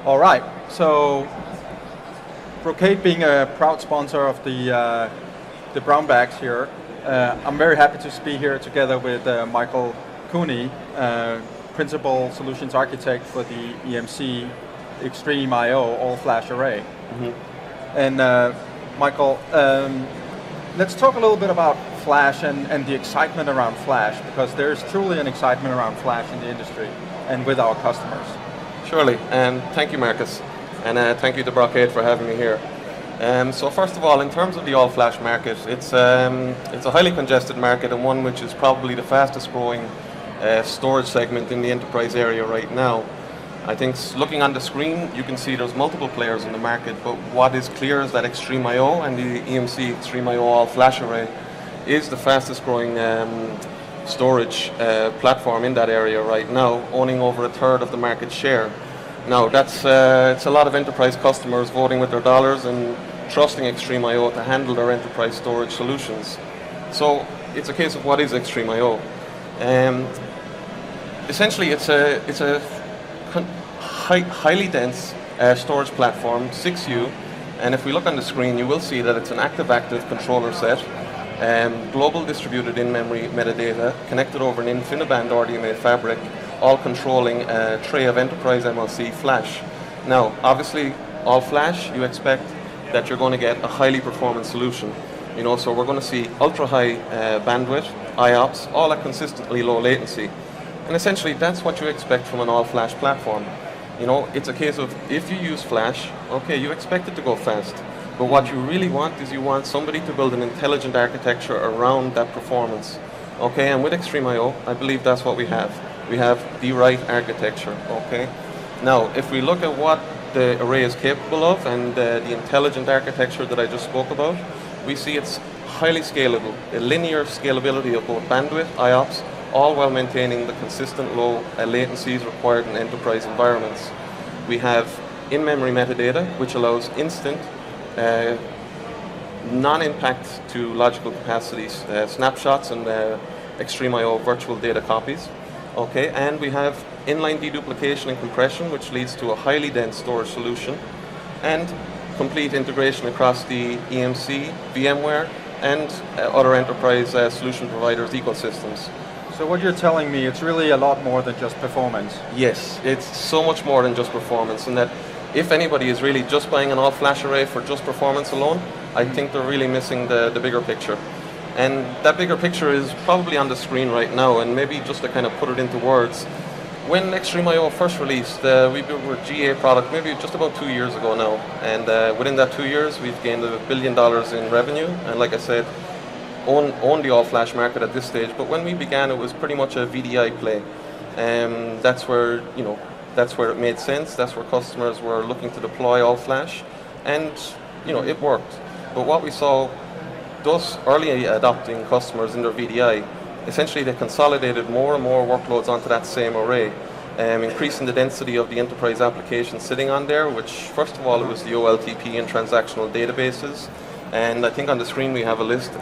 All right, so Brocade being a proud sponsor of the VBrownbags here, I'm very happy to be here together with Michael Cooney, Principal Solutions Architect for the EMC XtremIO all-flash array. Mm-hmm. And Michael, let's talk a little bit about Flash and the excitement around Flash, because there's truly an excitement around Flash in the industry and with our customers. Surely, and thank you, Marcus, and thank you to Brocade for having me here. So first of all, in terms of the all-flash market, it's a highly congested market and one which is probably the fastest growing storage segment in the enterprise area right now. I think looking on the screen, you can see there's multiple players in the market, but what is clear is that XtremIO and the EMC XtremIO all-flash array is the fastest growing storage platform in that area right now, owning over 1/3 of the market share. Now that's it's a lot of enterprise customers voting with their dollars and trusting XtremIO to handle their enterprise storage solutions. So it's a case of what is XtremIO. Essentially, it's a highly dense storage platform, 6U, and if we look on the screen, you will see that it's an active-active controller set. Global distributed in-memory metadata connected over an InfiniBand RDMA fabric, all controlling a tray of enterprise MLC flash. Now, obviously, all flash, you expect that you're going to get a highly performant solution. You know, so we're going to see ultra-high bandwidth, IOPS, all at consistently low latency. And essentially, that's what you expect from an all-flash platform. You know, it's a case of if you use flash, okay, you expect it to go fast. But what you really want is you want somebody to build an intelligent architecture around that performance. Okay, and with XtremIO, I believe that's what we have. We have the right architecture, okay? Now, if we look at what the array is capable of and the intelligent architecture that I just spoke about, we see it's highly scalable, a linear scalability of both bandwidth, IOPS, all while maintaining the consistent low latencies required in enterprise environments. We have in-memory metadata, which allows instant non-impact to logical capacities, snapshots and XtremIO virtual data copies. Okay, and we have inline deduplication and compression, which leads to a highly dense storage solution, and complete integration across the EMC, VMware, and other enterprise solution providers' ecosystems. So what you're telling me, it's really a lot more than just performance. Yes, it's so much more than just performance, and that if anybody is really just buying an all-flash array for just performance alone, I think they're really missing the bigger picture. And that bigger picture is probably on the screen right now, and maybe just to kind of put it into words, when XtremIO first released, we were a GA product maybe just about 2 years ago now, and within that 2 years we've gained $1 billion in revenue, and like I said, own the all-flash market at this stage. But when we began, it was pretty much a VDI play. That's where, you know, that's where it made sense. That's where customers were looking to deploy all-flash, and you know, it worked. But what we saw, those early adopting customers in their VDI, essentially they consolidated more and more workloads onto that same array, increasing the density of the enterprise applications sitting on there, which first of all it was the OLTP and transactional databases. And I think on the screen we have a list.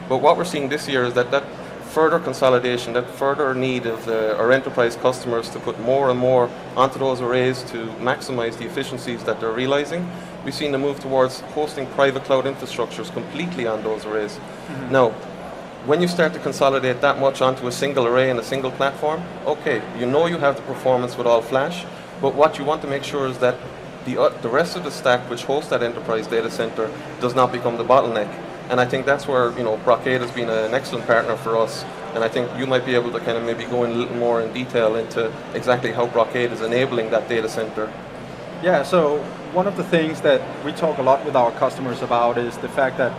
But what we're seeing this year is that further consolidation, that further need of our enterprise customers to put more and more onto those arrays to maximize the efficiencies that they're realizing. We've seen the move towards hosting private cloud infrastructures completely on those arrays. Mm-hmm. Now, when you start to consolidate that much onto a single array and a single platform, okay, you know you have the performance with all flash, but what you want to make sure is that the rest of the stack which hosts that enterprise data center does not become the bottleneck. And I think that's where, you know, Brocade has been an excellent partner for us, and I think you might be able to kind of maybe go in a little more in detail into exactly how Brocade is enabling that data center. Yeah, so one of the things that we talk a lot with our customers about is the fact that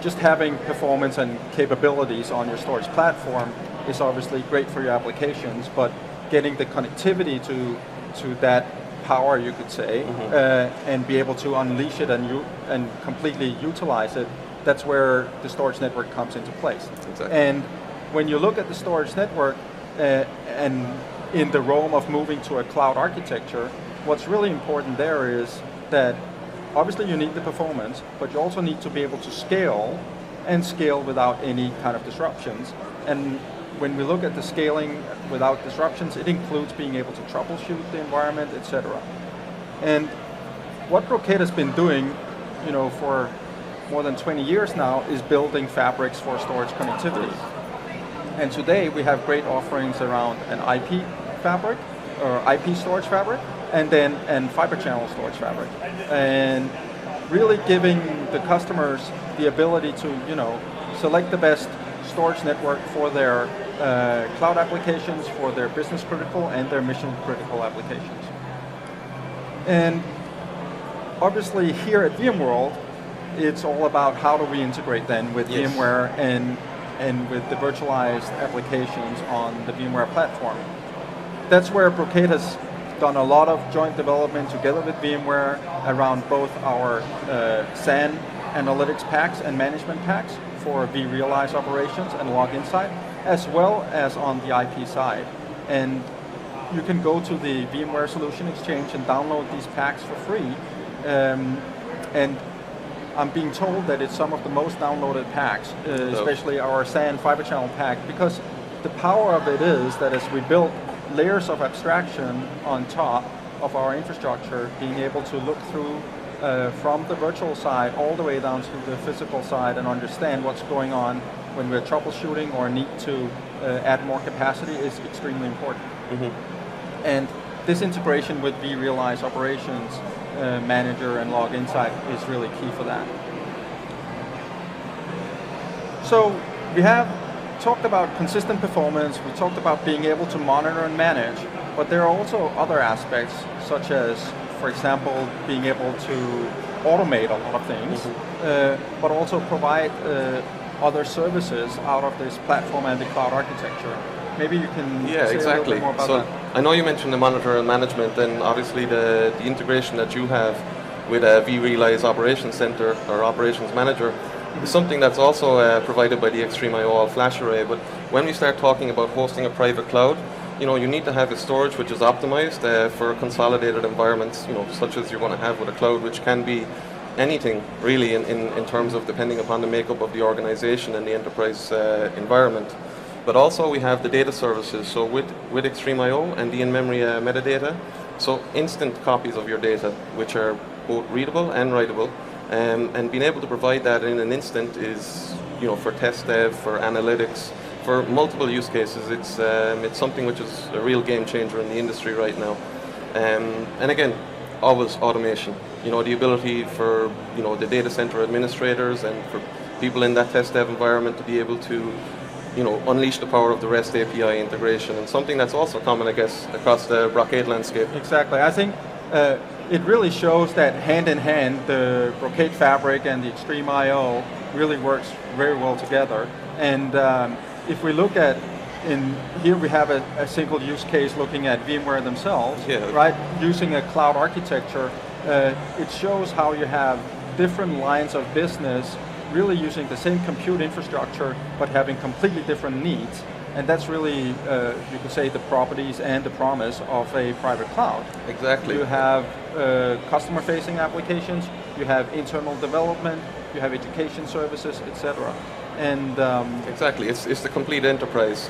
just having performance and capabilities on your storage platform is obviously great for your applications, but getting the connectivity to that power, you could say, mm-hmm. And be able to unleash it and completely utilize it, that's where the storage network comes into place. Exactly. And when you look at the storage network and in the realm of moving to a cloud architecture, what's really important there is that obviously you need the performance, but you also need to be able to scale and scale without any kind of disruptions. And when we look at the scaling without disruptions, it includes being able to troubleshoot the environment, etc. And what Brocade has been doing, for more than 20 years now, is building fabrics for storage connectivity. And today we have great offerings around an IP fabric, or IP storage fabric, and fiber channel storage fabric. And really giving the customers the ability to, select the best storage network for their cloud applications, for their business critical and their mission critical applications. And obviously here at VMworld, it's all about how do we integrate then with VMware and with the virtualized applications on the VMware platform. That's where Brocade has done a lot of joint development together with VMware around both our SAN analytics packs and management packs for vRealize operations and Log Insight, as well as on the IP side. And you can go to the VMware Solution Exchange and download these packs for free. And I'm being told that it's some of the most downloaded packs, especially our SAN fiber channel pack, because the power of it is that as we build layers of abstraction on top of our infrastructure, being able to look through from the virtual side all the way down to the physical side and understand what's going on when we're troubleshooting or need to add more capacity is extremely important. Mm-hmm. And this integration with vRealize Operations Manager and Log Insight is really key for that. So we have talked about consistent performance, we talked about being able to monitor and manage, but there are also other aspects, such as, for example, being able to automate a lot of things, but also provide other services out of this platform and the cloud architecture. Maybe you can say a little bit more about that. I know you mentioned the monitor and management, and obviously the integration that you have with a vRealize Operations Center or Operations Manager is something that's also provided by the XtremIO all-flash array. But when we start talking about hosting a private cloud, you need to have a storage which is optimized for consolidated environments, such as you're going to have with a cloud, which can be anything really in terms of depending upon the makeup of the organization and the enterprise environment. But also we have the data services, so with XtremIO and the in-memory metadata, so instant copies of your data, which are both readable and writable, and being able to provide that in an instant is, for test dev, for analytics, for multiple use cases, it's something which is a real game changer in the industry right now. And again, always automation. The ability for the data center administrators and for people in that test dev environment to be able to unleash the power of the REST API integration, and something that's also common, I guess, across the Brocade landscape. Exactly. I think it really shows that hand in hand, the Brocade fabric and the XtremIO really works very well together. And if we look at here we have a single use case looking at VMware themselves, right? Using a cloud architecture, it shows how you have different lines of business really using the same compute infrastructure but having completely different needs. And that's really, you could say, the properties and the promise of a private cloud. Exactly. You have customer-facing applications, you have internal development, you have education services, etc. And exactly, it's the complete enterprise.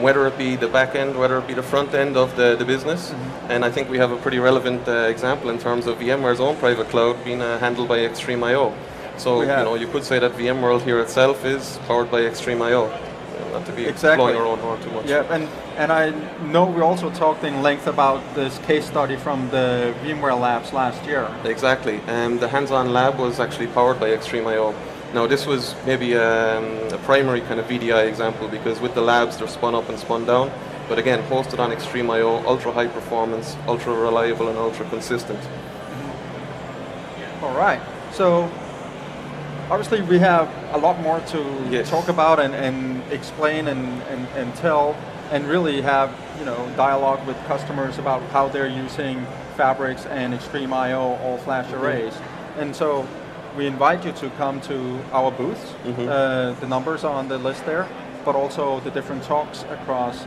Whether it be the back end, whether it be the front end of the business. Mm-hmm. And I think we have a pretty relevant example in terms of VMware's own private cloud being handled by XtremIO. So you could say that VMworld here itself is powered by XtremIO. Not to be blowing our own horn too much. Yeah, and I know we also talked in length about this case study from the VMware Labs last year. Exactly, the hands-on lab was actually powered by XtremIO. Now this was maybe a primary kind of VDI example, because with the labs they're spun up and spun down, but again hosted on XtremIO, ultra high performance, ultra reliable and ultra consistent. All right, so obviously we have a lot more to talk about and explain and tell, and really have dialogue with customers about how they're using fabrics and XtremIO all-flash arrays. And so we invite you to come to our booths. Mm-hmm. The numbers are on the list there, but also the different talks across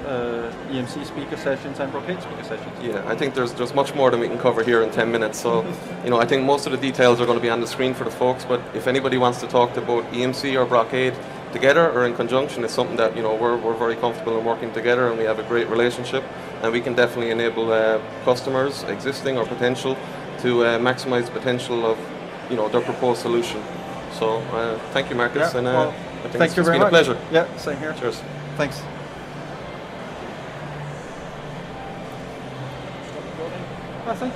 EMC speaker sessions and Brocade speaker sessions. Yeah, I think there's much more than we can cover here in 10 minutes. So, I think most of the details are going to be on the screen for the folks, but if anybody wants to talk to both EMC or Brocade together or in conjunction, it's something that, we're very comfortable in working together, and we have a great relationship. and we can definitely enable customers, existing or potential, to maximize the potential of their proposed solution. So thank you, Marcus, and well, I think thank you it's very been much. a pleasure. Yeah, same here. Cheers. Thanks. I think